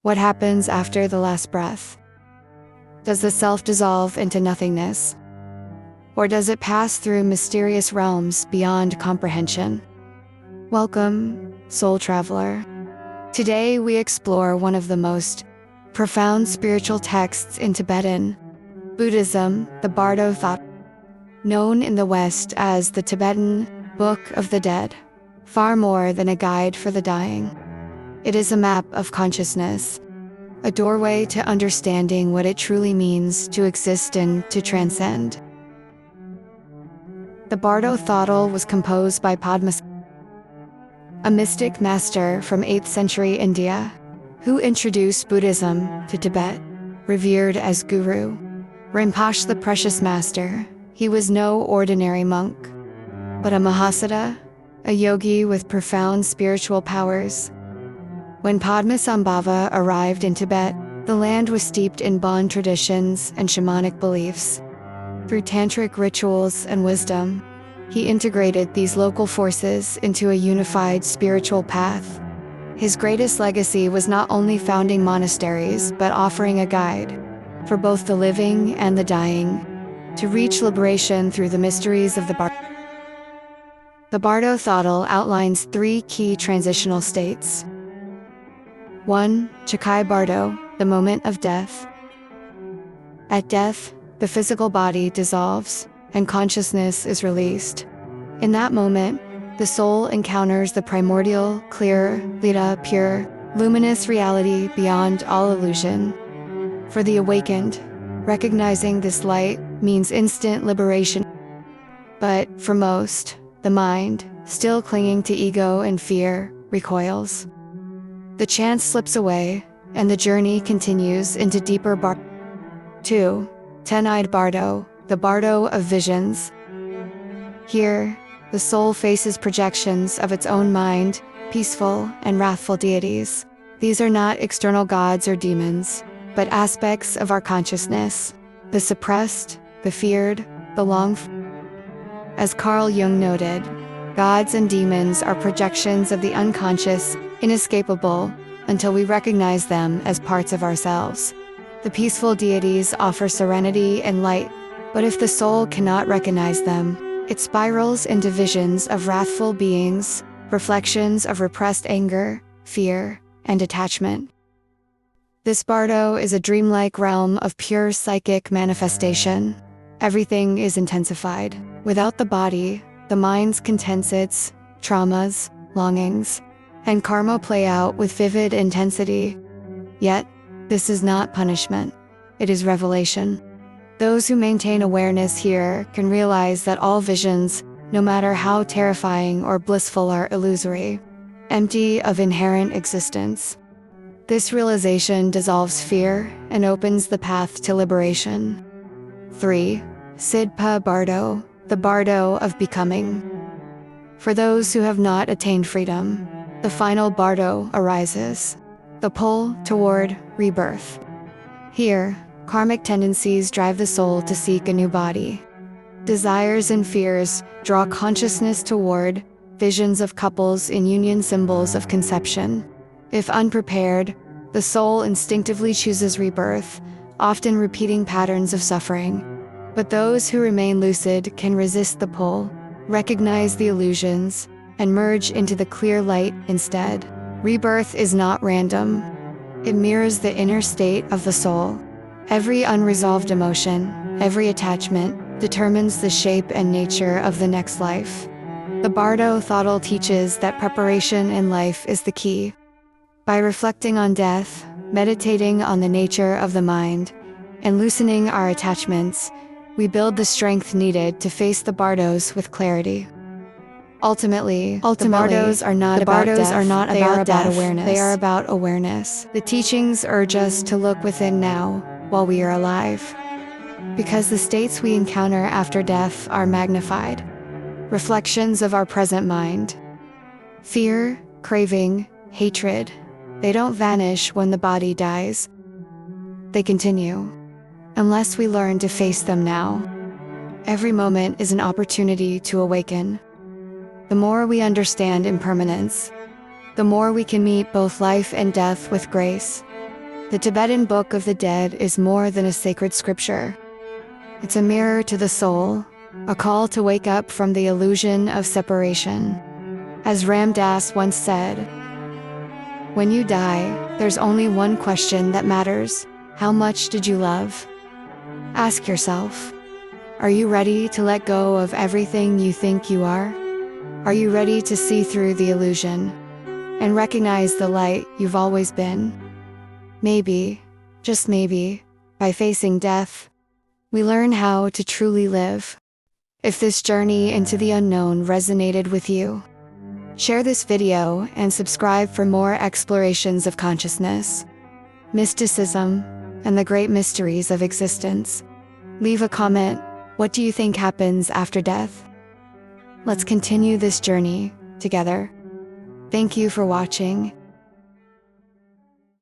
What happens after the last breath? Does the self dissolve into nothingness? Or does it pass through mysterious realms beyond comprehension? Welcome, soul traveler. Today we explore one of the most profound spiritual texts in Tibetan Buddhism, the Bardo Thodol, known in the West as the Tibetan Book of the Dead. Far more than a guide for the dying. It is a map of consciousness, a doorway to understanding what it truly means to exist and to transcend. The Bardo Thodol was composed by Padmasambhava, a mystic master from 8th century India, who introduced Buddhism to Tibet, revered as Guru. Rinpoche, the precious master, he was no ordinary monk, but a Mahasiddha, a yogi with profound spiritual powers. When Padmasambhava arrived in Tibet, the land was steeped in Bon traditions and shamanic beliefs. Through tantric rituals and wisdom, he integrated these local forces into a unified spiritual path. His greatest legacy was not only founding monasteries, but offering a guide for both the living and the dying to reach liberation through the mysteries of the Bardo. The Bardo Thodol outlines 3 key transitional states. 1. Chakai Bardo, the moment of death. At death, the physical body dissolves, and consciousness is released. In that moment, the soul encounters the primordial, clear, lila, pure, luminous reality beyond all illusion. For the awakened, recognizing this light means instant liberation. But for most, the mind, still clinging to ego and fear, recoils. The chance slips away, and the journey continues into deeper Bardo. 2. Ten-eyed Bardo, the Bardo of visions. Here, the soul faces projections of its own mind, peaceful and wrathful deities. These are not external gods or demons, but aspects of our consciousness, the suppressed, the feared, the longed for. As Carl Jung noted, gods and demons are projections of the unconscious, inescapable, until we recognize them as parts of ourselves. The peaceful deities offer serenity and light, but if the soul cannot recognize them, it spirals into visions of wrathful beings, reflections of repressed anger, fear, and attachment. This Bardo is a dreamlike realm of pure psychic manifestation. Everything is intensified. Without the body, the mind's contents, traumas, longings, and karma play out with vivid intensity. Yet, this is not punishment. It is revelation. Those who maintain awareness here can realize that all visions, no matter how terrifying or blissful, are illusory, empty of inherent existence. This realization dissolves fear and opens the path to liberation. 3. Sidpa Bardo, the Bardo of becoming. For those who have not attained freedom, the final Bardo arises, the pull toward rebirth. Here, karmic tendencies drive the soul to seek a new body. Desires and fears draw consciousness toward visions of couples in union, symbols of conception. If unprepared, the soul instinctively chooses rebirth, often repeating patterns of suffering. But those who remain lucid can resist the pull, recognize the illusions, and merge into the clear light instead. Rebirth is not random. It mirrors the inner state of the soul. Every unresolved emotion, every attachment, determines the shape and nature of the next life. The Bardo Thodol teaches that preparation in life is the key. By reflecting on death, meditating on the nature of the mind, and loosening our attachments, we build the strength needed to face the Bardos with clarity. Ultimately, the Bardos are not about death, they are about awareness. They are about awareness. The teachings urge us to look within now, while we are alive. Because the states we encounter after death are magnified, reflections of our present mind. Fear, craving, hatred, they don't vanish when the body dies. They continue, unless we learn to face them now. Every moment is an opportunity to awaken. The more we understand impermanence, the more we can meet both life and death with grace. The Tibetan Book of the Dead is more than a sacred scripture. It's a mirror to the soul, a call to wake up from the illusion of separation. As Ram Dass once said, "When you die, there's only one question that matters: how much did you love?" Ask yourself, are you ready to let go of everything you think you are? Are you ready to see through the illusion and recognize the light you've always been? Maybe, just maybe, by facing death, we learn how to truly live. If this journey into the unknown resonated with you, share this video and subscribe for more explorations of consciousness, mysticism, and the great mysteries of existence. Leave a comment. What do you think happens after death? Let's continue this journey together. Thank you for watching.